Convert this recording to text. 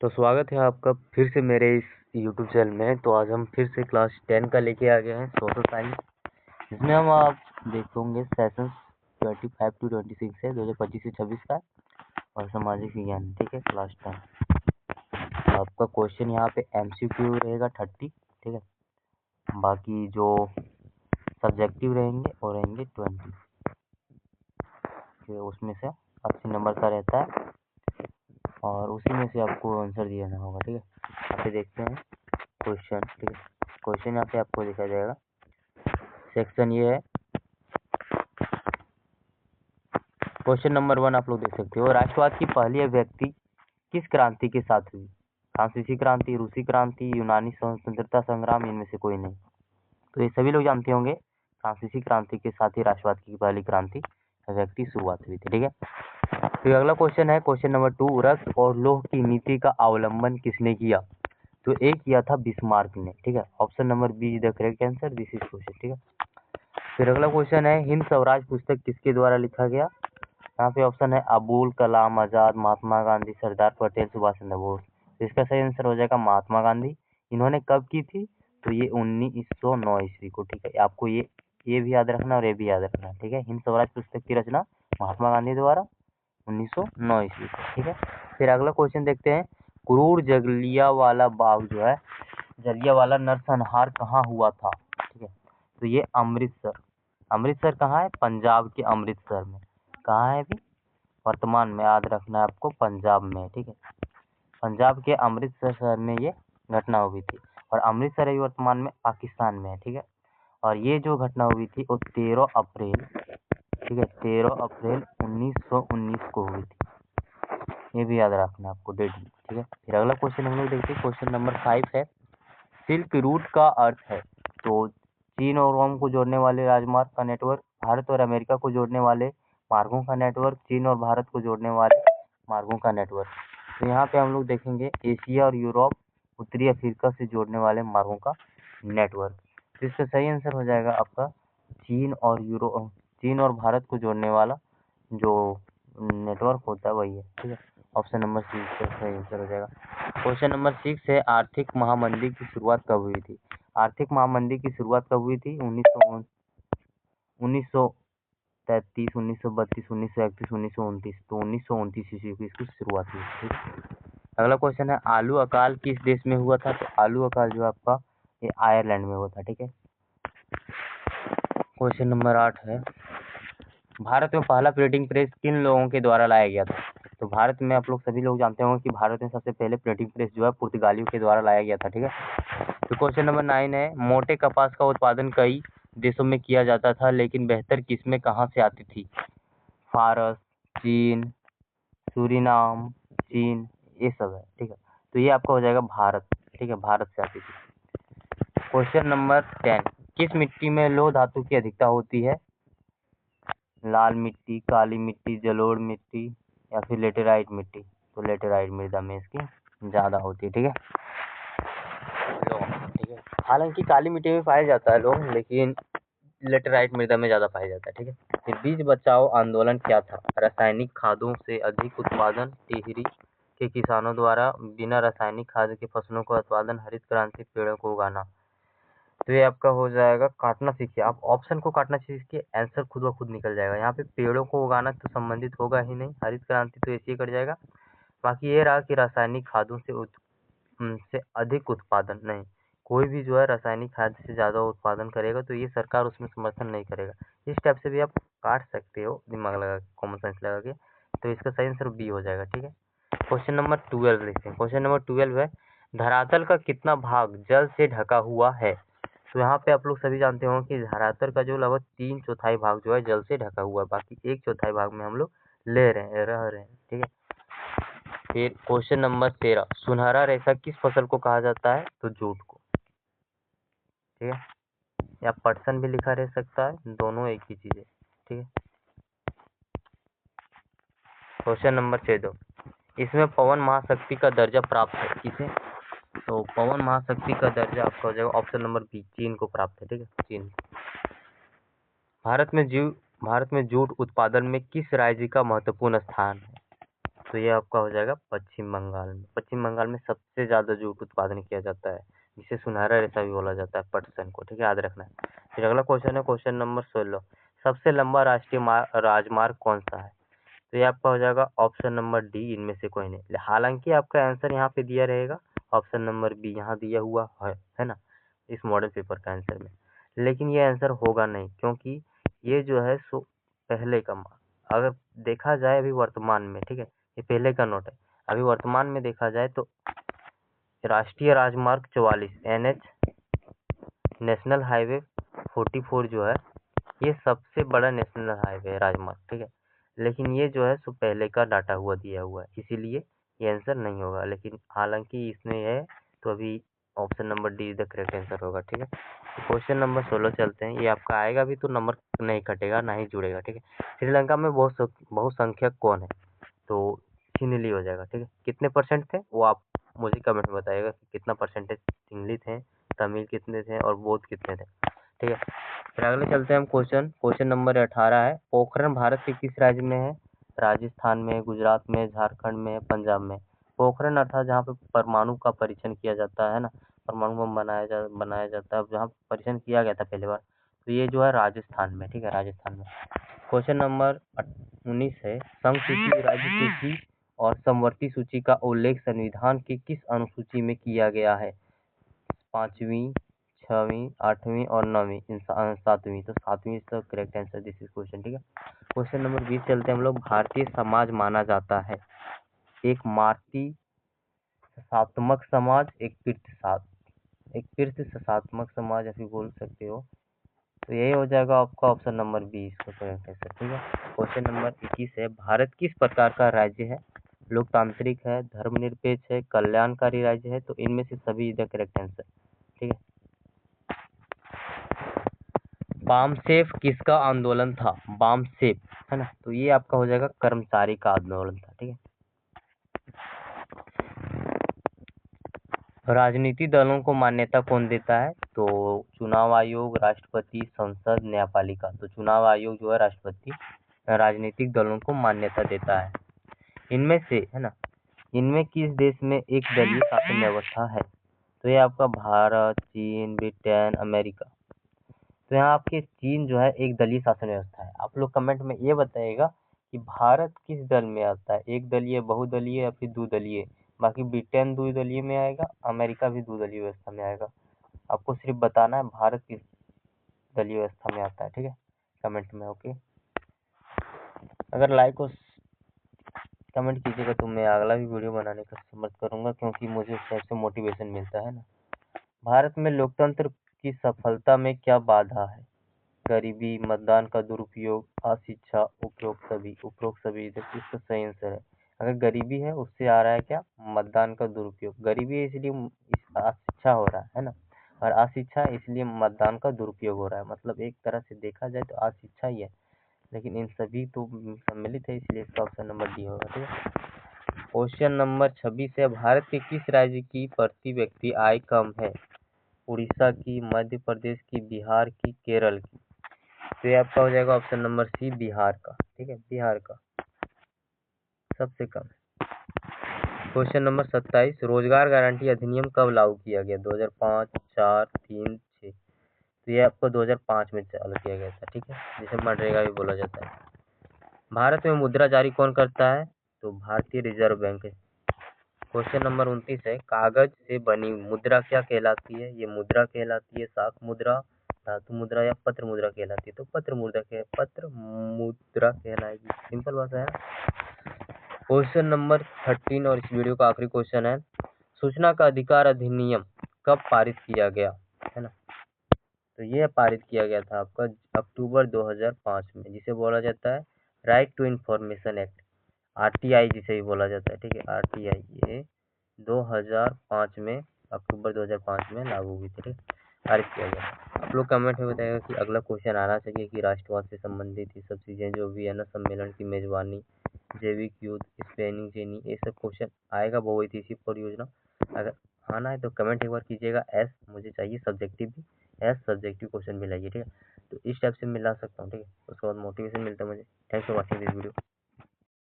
तो स्वागत है आपका फिर से मेरे इस यूट्यूब चैनल में। तो आज हम फिर से क्लास 10 का लेके आ गए हैं सोशल साइंस। इसमें हम आप देखेंगे सेशंस 25 to 26 है 2025 से 26 का और सामाजिक विज्ञान। ठीक है, क्लास 10 आपका क्वेश्चन यहाँ पे MCQ रहेगा 30। ठीक है, बाकी जो सब्जेक्टिव रहेंगे वो रहेंगे 20। उसमें से 80 नंबर का रहता है और उसी में से आपको आंसर देना होगा। ठीक है, यहाँ पे देखते हैं क्वेश्चन। ठीक है, क्वेश्चन यहाँ पे आपको दिखाया जाएगा। सेक्शन ये है, क्वेश्चन नंबर 1 आप लोग देख सकते हो। राष्ट्रवाद की पहली अभिव्यक्ति किस क्रांति के साथ हुई? फ्रांसीसी क्रांति, रूसी क्रांति, यूनानी स्वतंत्रता संग्राम, इनमें से कोई नहीं। तो ये सभी लोग जानते होंगे, फ्रांसीसी क्रांति के साथ ही राष्ट्रवाद की पहली क्रांति अभिव्यक्ति शुरुआत हुई थी। ठीक है, फिर अगला क्वेश्चन है क्वेश्चन नंबर 2। रक्त और लौह की नीति का अवलंबन किसने किया? तो एक किया था बिस्मार्क ने। ठीक है, option number B is the correct answer, this is question. ठीक है, फिर अगला क्वेश्चन है हिंद स्वराज पुस्तक किसके द्वारा लिखा गया? यहाँ पे ऑप्शन है अबुल कलाम आजाद, महात्मा गांधी, सरदार पटेल, सुभाष चंद्र बोस। इसका सही आंसर हो जाएगा महात्मा गांधी। इन्होंने कब की थी? तो ये 1909 ईस्वी को। ठीक है, आपको ये भी याद रखना और ये भी याद रखना। ठीक है, हिंद स्वराज पुस्तक की रचना महात्मा गांधी द्वारा 1909 ईस्वी को। ठीक है, फिर अगला क्वेश्चन देखते हैं। क्रूर जलियांवाला बाग जो है, जलियांवाला नरसंहार कहाँ हुआ था? ठीक है, तो ये अमृतसर। अमृतसर कहाँ है? पंजाब के अमृतसर में। कहाँ है अभी? वर्तमान में याद रखना है आपको, पंजाब में। ठीक है, पंजाब के अमृतसर शहर में ये घटना हुई थी और अमृतसर अभी वर्तमान में पाकिस्तान में है। ठीक है, और ये जो घटना हुई थी वो 13 अप्रैल, ठीक है, 13 अप्रैल 1919 को हुई थी। ये भी याद रखना है आपको डेट। ठीक है, फिर अगला क्वेश्चन हम लोग देखते हैं। क्वेश्चन नंबर 5 है सिल्क रूट का अर्थ है? तो चीन और रोम को जोड़ने वाले राजमार्ग का नेटवर्क, भारत और अमेरिका को जोड़ने वाले मार्गों का नेटवर्क, चीन और भारत को जोड़ने वाले मार्गों का नेटवर्क। तो यहाँ पे हम लोग देखेंगे एशिया और यूरोप, उत्तरी अफ्रीका से जोड़ने वाले मार्गों का नेटवर्क। तो इसका सही आंसर हो जाएगा आपका चीन और भारत को जोड़ने वाला जो नेटवर्क होता है वही है। ठीक है, ऑप्शन नंबर सी इसका सही आंसर हो जाएगा। क्वेश्चन नंबर 6 है आर्थिक महामंदी की शुरुआत कब हुई थी? आर्थिक महामंदी की शुरुआत कब हुई थी? 1933, 1932, 1931, 1929। तो 1929 ईस्वी की इसकी शुरुआत हुई। ठीक है, अगला क्वेश्चन है आलू अकाल किस देश में हुआ था? तो आलू अकाल जो आपका ये आयरलैंड में हुआ था। ठीक है, क्वेश्चन नंबर 8 है भारत में पहला प्रिंटिंग प्रेस किन लोगों के द्वारा लाया गया था? तो भारत में आप लोग सभी लोग जानते होंगे कि भारत में सबसे पहले प्रिंटिंग प्रेस जो है पुर्तगालियों के द्वारा लाया गया था। ठीक है, तो क्वेश्चन नंबर 9 है मोटे कपास का उत्पादन कई देशों में किया जाता था लेकिन बेहतर किस्में कहाँ से आती थी? फारस, चीन, सूरीनाम, चीन, ये सब है। ठीक है, तो ये आपका हो जाएगा भारत। ठीक है, भारत से आती थी। क्वेश्चन नंबर 10 किस मिट्टी में लौह धातु की अधिकता होती है? लाल मिट्टी, काली मिट्टी, जलोढ़ मिट्टी या फिर लेटेराइट मिट्टी? तो लेटेराइट मृदा में इसकी ज्यादा होती है। ठीक है, लौह। ठीक है, हालांकि काली मिट्टी में पाया जाता है लौह, लेकिन लेटेराइट मृदा में ज्यादा पाया जाता है। ठीक है, फिर बीज बचाओ आंदोलन क्या था? रासायनिक खादों से अधिक उत्पादन, टिहरी के किसानों द्वारा बिना रासायनिक खाद के फसलों का उत्पादन, हरित क्रांति, पेड़ों को उगाना। तो ये आपका हो जाएगा काटना सीखिए। आप ऑप्शन को काटना सीखिए, आंसर खुद ब खुद निकल जाएगा। यहाँ पे पेड़ों को उगाना तो संबंधित होगा ही नहीं, हरित क्रांति तो ऐसे ही कट जाएगा। बाकी ये रहा कि रासायनिक खादों से अधिक उत्पादन नहीं, कोई भी जो है रासायनिक खाद से ज़्यादा उत्पादन करेगा तो ये सरकार उसमें समर्थन नहीं करेगा। इस टाइप से भी आप काट सकते हो दिमाग लगा के, कॉमन सेंस लगा के। तो इसका सही आंसर बी हो जाएगा। ठीक है, क्वेश्चन नंबर 12 देखते हैं। क्वेश्चन नंबर 12 है धरातल का कितना भाग जल से ढका हुआ है? तो यहाँ पे आप लोग सभी जानते होंगे कि धरातल का जो लगभग 3/4 भाग जो है जल से ढका हुआ है, बाकी 1/4 भाग में हम लोग रह रहे हैं। ठीक है, फिर क्वेश्चन नंबर 13 सुनहरा रेशा किस फसल को कहा जाता है? तो जूट को। ठीक है, या पटसन भी लिखा रह सकता है, दोनों एक ही चीज है। ठीक है, क्वेश्चन नंबर 14 इसमें पवन महाशक्ति का दर्जा प्राप्त है किसे? तो पवन महाशक्ति का दर्जा आपका हो जाएगा ऑप्शन नंबर बी, चीन को प्राप्त है। ठीक है, चीन। भारत में जूट उत्पादन में किस राज्य का महत्वपूर्ण स्थान है? तो ये आपका हो जाएगा पश्चिम बंगाल में। पश्चिम बंगाल में सबसे ज़्यादा जूट उत्पादन किया जाता है, जिसे सुनहरा रेशा भी बोला जाता है, पटसन को, ठीक है, याद रखना है। फिर अगला क्वेश्चन है क्वेश्चन नंबर 16, सबसे लंबा राष्ट्रीय राजमार्ग कौन सा है? तो ये आपका हो जाएगा ऑप्शन नंबर डी, इनमें से कोई नहीं। हालांकि आपका आंसर यहाँ पे दिया रहेगा ऑप्शन नंबर बी, यहाँ दिया हुआ है ना, इस मॉडल पेपर का आंसर में, लेकिन ये आंसर होगा नहीं, क्योंकि ये जो है सो पहले का अगर देखा जाए अभी वर्तमान में, ठीक है, ये पहले का नोट है। अभी वर्तमान में देखा जाए तो राष्ट्रीय राजमार्ग 44 NH नेशनल हाईवे 44 जो है ये सबसे बड़ा नेशनल हाईवे है, राजमार्ग, ठीक है, लेकिन ये जो है सो पहले का डाटा हुआ दिया हुआ है, इसीलिए ये आंसर नहीं होगा। लेकिन हालांकि इसमें है तो अभी option number D the correct answer होगा, ठीक है। क्वेश्चन नंबर 16 चलते हैं, ये आपका आएगा भी तो नंबर नहीं कटेगा ना ही जुड़ेगा, ठीक है। श्रीलंका में बहुसंख्यक कौन है? तो सिंहली हो जाएगा, ठीक है। कितने परसेंट थे वो आप मुझे कमेंट में बताइएगा कि कितना परसेंटेज सिंहली थे, तमिल कितने थे और बौद्ध कितने थे, ठीक है। फिर अगले चलते हैं हम क्वेश्चन नंबर 18 है, पोखरण भारत के किस राज्य में है? राजस्थान में, गुजरात में, झारखंड में, पंजाब में। पोखरण अर्थात जहाँ पे परमाणु का परीक्षण किया जाता है ना, परमाणु बम बनाया जाता है, जहाँ परीक्षण किया गया था पहली बार, तो ये जो है राजस्थान में, ठीक है, राजस्थान में। क्वेश्चन नंबर 19 है, संघ सूची, राज्य सूची और समवर्ती सूची का उल्लेख संविधान की किस अनुसूची में किया गया है? 5वीं, 6वीं, 8वीं और 9वीं, 7वीं, तो 7वीं इसका correct answer, this is question, ठीक है। क्वेश्चन नंबर 20 चलते हैं हम लोग, भारतीय समाज माना जाता है एक मातृ ससात्मक समाज, एक पितृ ससात्मक समाज ऐसे बोल सकते हो, तो यही हो जाएगा आपका ऑप्शन नंबर 20 का करेक्ट आंसर, ठीक है। क्वेश्चन नंबर 21 है, भारत किस प्रकार का राज्य है? लोकतांत्रिक है, धर्मनिरपेक्ष है, कल्याणकारी राज्य है, तो इनमें से सभी द करेक्ट आंसर, ठीक है। बामसेफ किसका आंदोलन था? बामसेफ, है ना, तो ये आपका हो जाएगा कर्मचारी का आंदोलन था, ठीक है। राजनीतिक दलों को मान्यता कौन देता है? तो चुनाव आयोग, राष्ट्रपति, संसद, न्यायपालिका। तो चुनाव आयोग जो है राष्ट्रपति राजनीतिक दलों को मान्यता देता है। इनमें से, है ना, इनमें किस देश में एक दलीय शासन व्यवस्था है? तो ये आपका भारत, चीन, ब्रिटेन, अमेरिका। तो यहाँ आपके चीन जो है एक दलीय शासन व्यवस्था है। आप लोग कमेंट में ये बताइएगा कि भारत किस दल में आता है, एक दलीय, बहुदलीय या फिर द्विदलीय। बाकी ब्रिटेन द्विदलीय में आएगा, अमेरिका भी द्विदलीय व्यवस्था में आएगा। आपको सिर्फ बताना है भारत किस दलीय व्यवस्था में आता है, ठीक है, कमेंट में। ओके, अगर लाइक और कमेंट कीजिएगा तो मैं अगला भी वीडियो बनाने का समर्थ करूंगा, क्योंकि मुझे उस से मोटिवेशन मिलता है ना। भारत में लोकतंत्र की सफलता में क्या बाधा है? गरीबी, मतदान का दुरुपयोग, अशिक्षा, उपरोक्त सभी। देखिए इसका सही आंसर है, अगर गरीबी है उससे आ रहा है क्या? मतदान का दुरुपयोग। गरीबी है इसलिए अशिक्षा हो रहा है ना, और अशिक्षा है इसलिए मतदान का दुरुपयोग हो रहा है। मतलब एक तरह से देखा जाए तो अशिक्षा ही है, लेकिन इन सभी तो सम्मिलित है, इसलिए इसका ऑप्शन नंबर डी होगा, ठीक है। क्वेश्चन नंबर 26 है, भारत के किस राज्य की प्रति व्यक्ति आय कम है? उड़ीसा की, मध्य प्रदेश की, बिहार की, केरल की। तो ये आपका हो जाएगा ऑप्शन नंबर सी, बिहार का, ठीक है, बिहार का सबसे कम। क्वेश्चन नंबर 27, रोजगार गारंटी अधिनियम कब लागू किया गया? 2005, 4, 3, 6। तो ये आपको 2005 में चालू किया गया था, ठीक है, जिसे मनरेगा भी बोला जाता है। भारत में मुद्रा जारी कौन करता है? तो भारतीय रिजर्व बैंक है। क्वेश्चन नंबर 29 है, कागज से बनी मुद्रा क्या कहलाती है? ये मुद्रा कहलाती है शाक मुद्रा, धातु मुद्रा या पत्र मुद्रा कहलाती है? तो पत्र मुद्रा कहलाएगी, सिंपल भाषा है ना। क्वेश्चन नंबर 13 और इस वीडियो का आखिरी क्वेश्चन है, सूचना का अधिकार अधिनियम कब पारित किया गया? है ना, तो ये पारित किया गया था आपका अक्टूबर 2005 में, जिसे बोला जाता है right to information act, RTI जिसे भी बोला जाता है, ठीक है, RTI। ये 2005 में, अक्टूबर 2005 में लागू हुई थी, ठीक, पारित किया गया। आप लोग कमेंट में बताएगा कि अगला क्वेश्चन आना चाहिए कि राष्ट्रवाद से संबंधित ये सब चीज़ें जो भी है ना, सम्मेलन की मेजबानी, जैविक युद्ध, स्पेनिंग जेनी, ये सब क्वेश्चन आएगा बहुइतिहासिक परियोजना। अगर आना है तो कमेंट एक बार कीजिएगा। एस मुझे चाहिए सब्जेक्टिव भी, एस सब्जेक्टिव क्वेश्चन भी लाइए, ठीक है। तो इस टाइप से मैं ला सकता हूँ, ठीक है, उसके बाद मोटिवेशन मिलता है मुझे। Thanks for watching this video.